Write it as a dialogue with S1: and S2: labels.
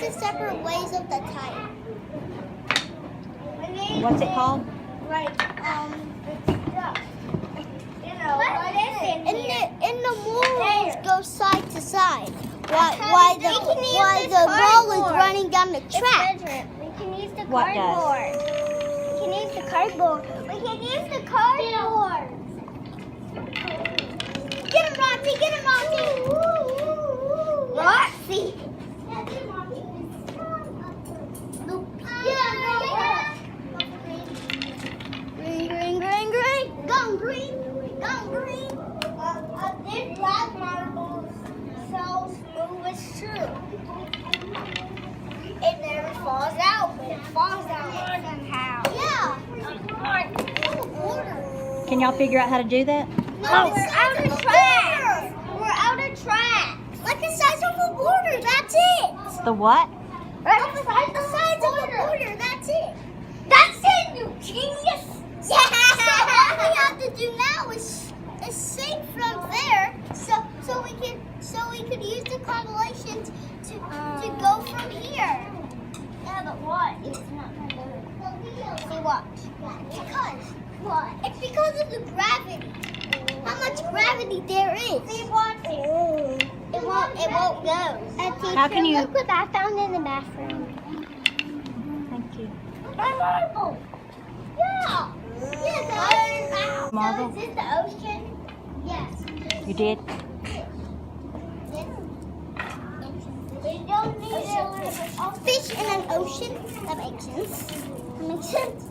S1: the separate ways of the type.
S2: What's it called?
S1: And the moles go side to side. Why the ball is running down the track.
S3: We can use the
S2: What does?
S3: cardboard. We can use the cardboard. We can use the cardboard.
S1: Get him, Roxy! Get him, Roxy!
S3: Roxy.
S1: Green, green, green, green. Go green. Go green.
S3: This black marble is so smooth, it's true. It never falls out, but it falls out somehow.
S1: Yeah.
S2: Can y'all figure out how to do that?
S1: No,
S3: We're out of track. We're out of track.
S1: Like the size of a border, that's it.
S2: The what?
S1: Like the size of a border, that's it.
S3: That's it, you genius.
S1: Yeah. So all we have to do now is sink from there, so we could use the constellations to go from here.
S3: Yeah, but what? It's not going to go.
S1: See what? Because what? It's because of the gravity. How much gravity there is.
S3: See what?
S1: It won't go.
S2: How can you?
S3: Look what I found in the bathroom.
S2: Thank you.
S3: My marble.
S1: Yeah. Yeah,
S2: Marble?
S3: So is this the ocean?
S1: Yes.
S2: You did?
S3: We don't need a
S1: Fish in an ocean. That makes sense. That makes sense.